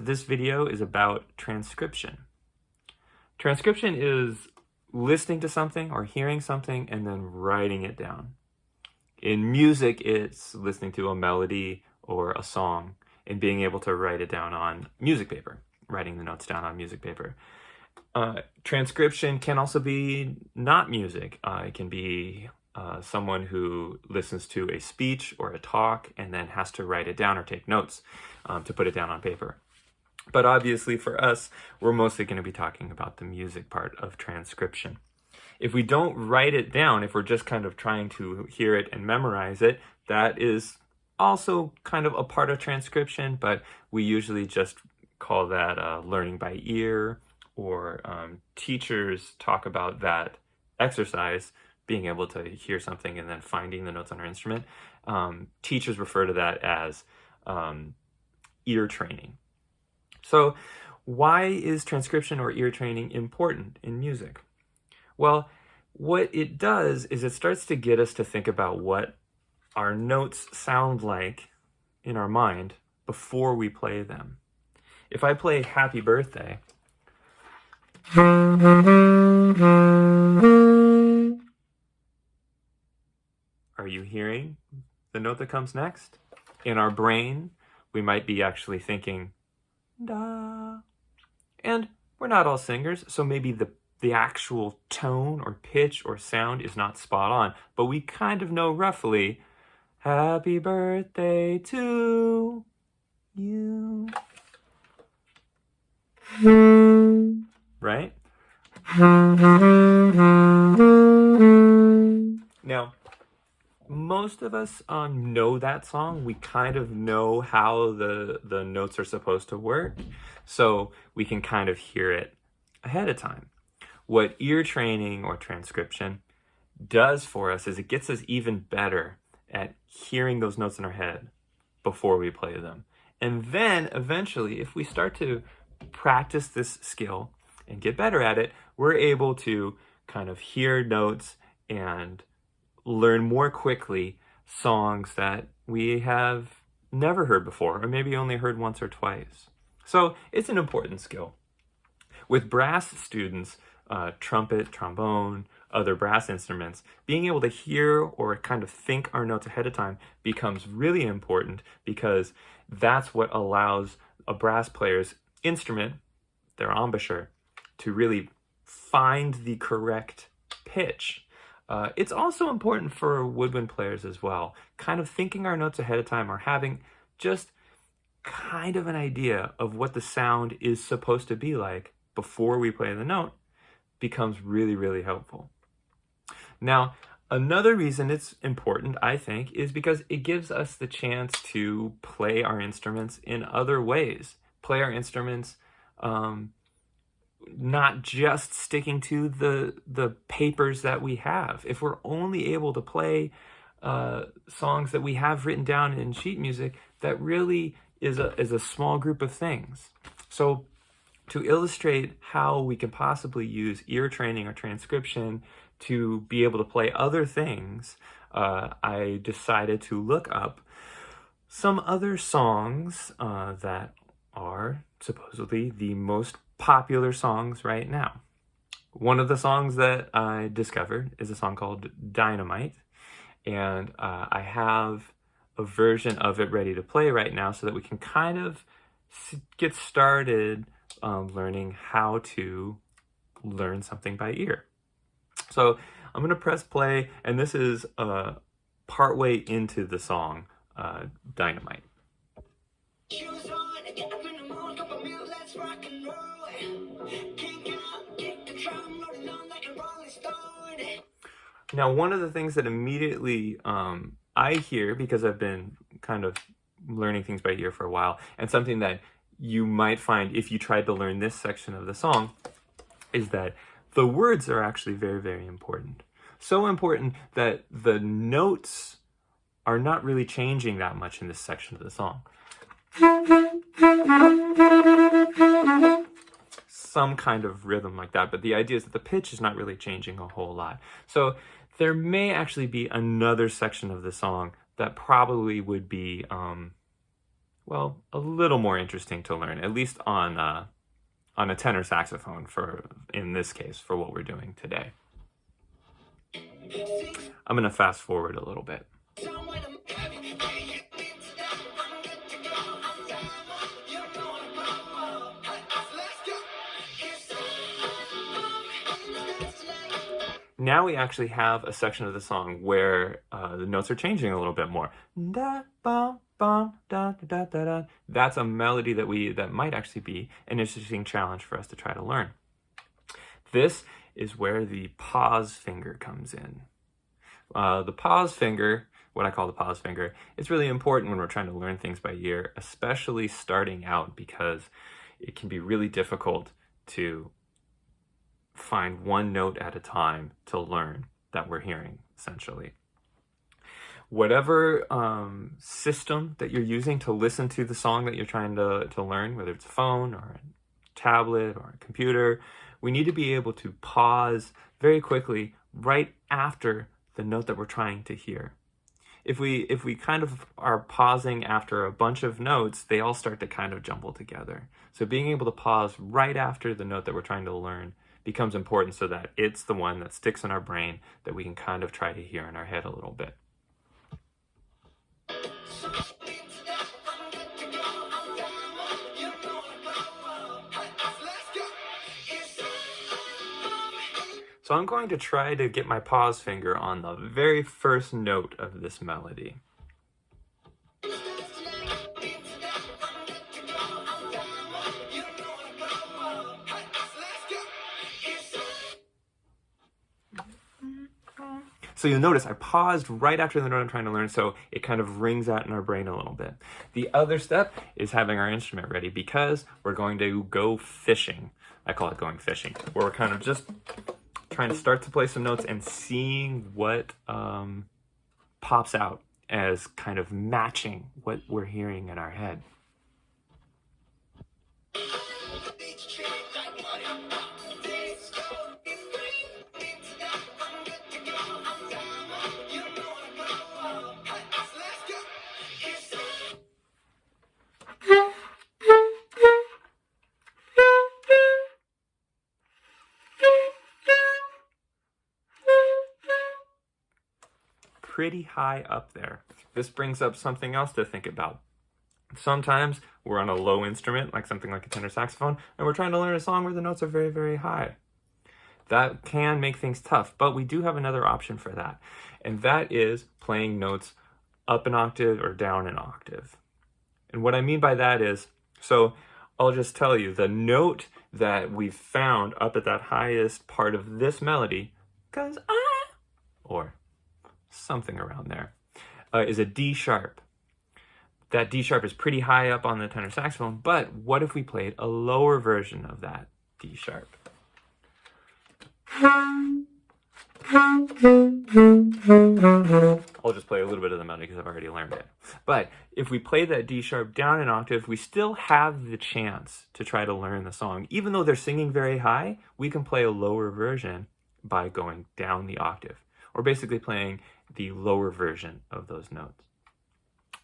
this video is about transcription. Transcription is listening to something or hearing something and then writing it down. In music, it's listening to a melody or a song and being able to write it down on music paper, writing the notes down on music paper. Transcription can also be not music. It can be someone who listens to a speech or a talk and then has to write it down or take notes to put it down on paper. But obviously for us, we're mostly going to be talking about the music part of transcription. If we don't write it down, if we're just kind of trying to hear it and memorize it, that is also kind of a part of transcription, but we usually just call that learning by ear, or teachers talk about that exercise, being able to hear something and then finding the notes on our instrument. Teachers refer to that as ear training. So why is transcription or ear training important in music? Well, what it does is it starts to get us to think about what our notes sound like in our mind before we play them. If I play Happy Birthday, are you hearing the note that comes next? In our brain, we might be actually thinking, da. And we're not all singers, so maybe the actual tone or pitch or sound is not spot on, but we kind of know roughly, happy birthday to you. Right? Now, most of us know that song. We kind of know how the notes are supposed to work, so we can kind of hear it ahead of time. What ear training or transcription does for us is it gets us even better at hearing those notes in our head before we play them. And then eventually, if we start to practice this skill and get better at it, we're able to kind of hear notes and learn more quickly songs that we have never heard before, or maybe only heard once or twice. So it's an important skill. With brass students, trumpet, trombone, other brass instruments, being able to hear or kind of think our notes ahead of time becomes really important, because that's what allows a brass player's instrument, their embouchure, to really find the correct pitch. It's also important for woodwind players as well. Kind of thinking our notes ahead of time, or having just kind of an idea of what the sound is supposed to be like before we play the note, becomes really, really helpful. Now, another reason it's important, I think, is because it gives us the chance to play our instruments in other ways. Play our instruments not just sticking to the papers that we have. If we're only able to play songs that we have written down in sheet music, that really is a small group of things. So to illustrate how we can possibly use ear training or transcription to be able to play other things, I decided to look up some other songs that are supposedly the most popular songs right now. One of the songs that I discovered is a song called Dynamite, and I have a version of it ready to play right now so that we can kind of get started learning how to learn something by ear. So I'm going to press play, and this is partway into the song, Dynamite. Shoes on, get up in the morning, cup of milk, let's rock and roll. Kink out, kick the drum, rolling on like a rolling stone. Now, one of the things that immediately I hear, because I've been kind of learning things by ear for a while, and something that you might find if you tried to learn this section of the song, is that the words are actually very, very important. So important that the notes are not really changing that much in this section of the song. Some kind of rhythm like that, but the idea is that the pitch is not really changing a whole lot. So there may actually be another section of the song that probably would be well, a little more interesting to learn, at least on a tenor saxophone in this case, for what we're doing today. I'm going to fast forward a little bit. Now we actually have a section of the song where the notes are changing a little bit more. Da, ba, ba, da, da, da, da. That's a melody that might actually be an interesting challenge for us to try to learn. This is where the pause finger comes in. The pause finger, what I call the pause finger, is really important when we're trying to learn things by ear, especially starting out, because it can be really difficult to find one note at a time to learn that we're hearing, essentially. Whatever system that you're using to listen to the song that you're trying to learn, whether it's a phone or a tablet or a computer, we need to be able to pause very quickly right after the note that we're trying to hear. If we kind of are pausing after a bunch of notes, they all start to kind of jumble together. So being able to pause right after the note that we're trying to learn becomes important so that it's the one that sticks in our brain that we can kind of try to hear in our head a little bit. So I'm going to try to get my pause finger on the very first note of this melody. So you'll notice I paused right after the note I'm trying to learn, so it kind of rings out in our brain a little bit. The other step is having our instrument ready, because we're going to go fishing. I call it going fishing, where we're kind of just trying to start to play some notes and seeing what pops out as kind of matching what we're hearing in our head. Pretty high up there. This brings up something else to think about. Sometimes we're on a low instrument, like something like a tenor saxophone, and we're trying to learn a song where the notes are very, very high. That can make things tough, but we do have another option for that, and that is playing notes up an octave or down an octave. And what I mean by that is, so I'll just tell you, the note that we've found up at that highest part of this melody goes or something around there, is a D sharp. That D sharp is pretty high up on the tenor saxophone, but what if we played a lower version of that D sharp? I'll just play a little bit of the melody because I've already learned it. But if we play that D sharp down an octave, we still have the chance to try to learn the song. Even though they're singing very high, we can play a lower version by going down the octave, or basically playing the lower version of those notes.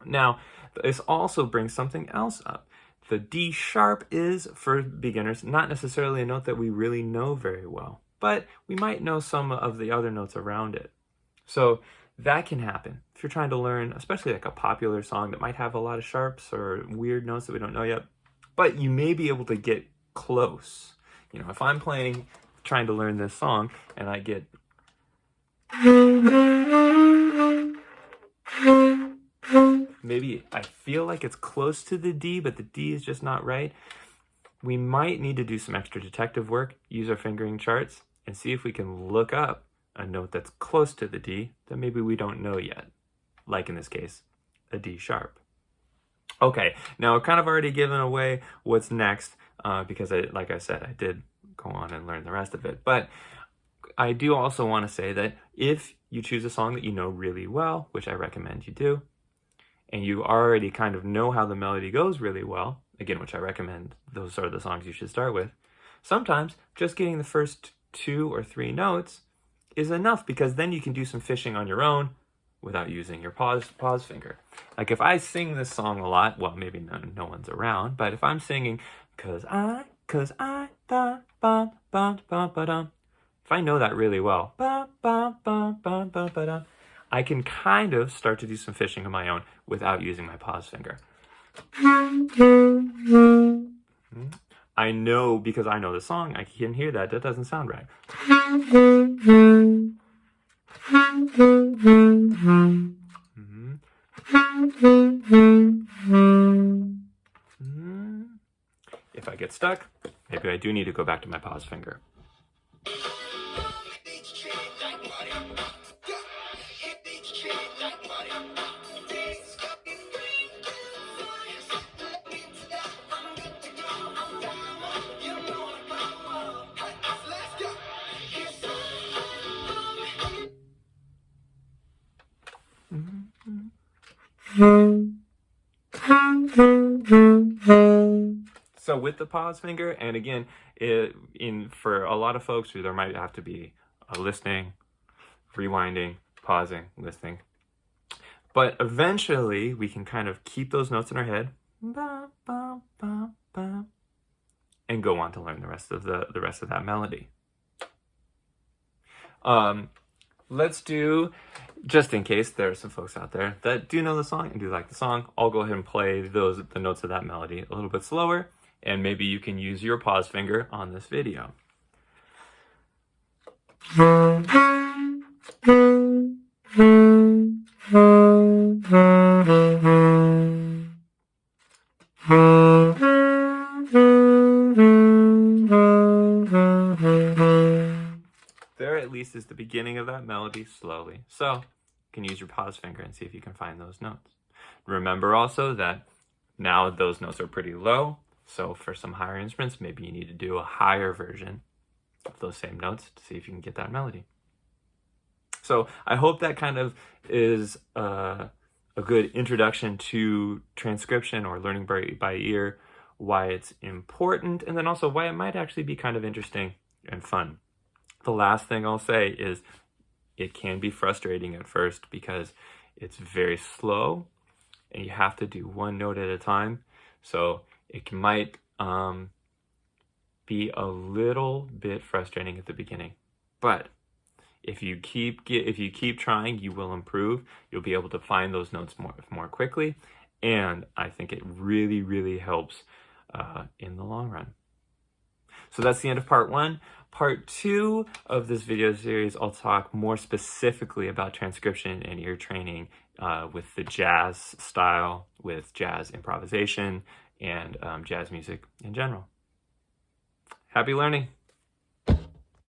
Now, this also brings something else up. The D sharp is, for beginners, not necessarily a note that we really know very well, but we might know some of the other notes around it. So that can happen if you're trying to learn, especially like a popular song that might have a lot of sharps or weird notes that we don't know yet, but you may be able to get close. You know, if I'm trying to learn this song and I get maybe I feel like it's close to the D, but the D is just not right, we might need to do some extra detective work, use our fingering charts, and see if we can look up a note that's close to the D that maybe we don't know yet, like in this case, a D sharp. Okay, now I've kind of already given away what's next because like I said, I did go on and learn the rest of it, but I do also want to say that if you choose a song that you know really well, which I recommend you do, and you already kind of know how the melody goes really well, again, which I recommend those are the songs you should start with, sometimes just getting the first 2 or 3 notes is enough, because then you can do some fishing on your own, without using your pause finger. Like if I sing this song a lot, well, maybe no one's around, but if I'm singing, cause I, da, ba, ba, ba, ba, dum. If I know that really well, ba, ba, ba, ba, ba, ba, dum, I can kind of start to do some fishing of my own without using my pause finger. I know, because I know the song, I can hear that. That doesn't sound right. If I get stuck, maybe I do need to go back to my pause finger. So with the pause finger, and again, for a lot of folks, there might have to be a listening, rewinding, pausing, listening. But eventually, we can kind of keep those notes in our head, ba, ba, ba, ba, and go on to learn the rest of that melody. Let's do, just in case there are some folks out there that do know the song and do like the song, I'll go ahead and play the notes of that melody a little bit slower, and maybe you can use your pause finger on this video. There at least is the beginning of that melody slowly. So you can use your pause finger and see if you can find those notes. Remember also that now those notes are pretty low. So for some higher instruments, maybe you need to do a higher version of those same notes to see if you can get that melody. So I hope that kind of is a good introduction to transcription or learning by ear, why it's important, and then also why it might actually be kind of interesting and fun. The last thing I'll say is it can be frustrating at first because it's very slow and you have to do one note at a time. So it might be a little bit frustrating at the beginning, but if you keep trying, you will improve. You'll be able to find those notes more quickly, and I think it really, really helps in the long run. So that's the end of part 1. Part 2 of this video series, I'll talk more specifically about transcription and ear training with the jazz style, with jazz improvisation, and jazz music in general. Happy learning!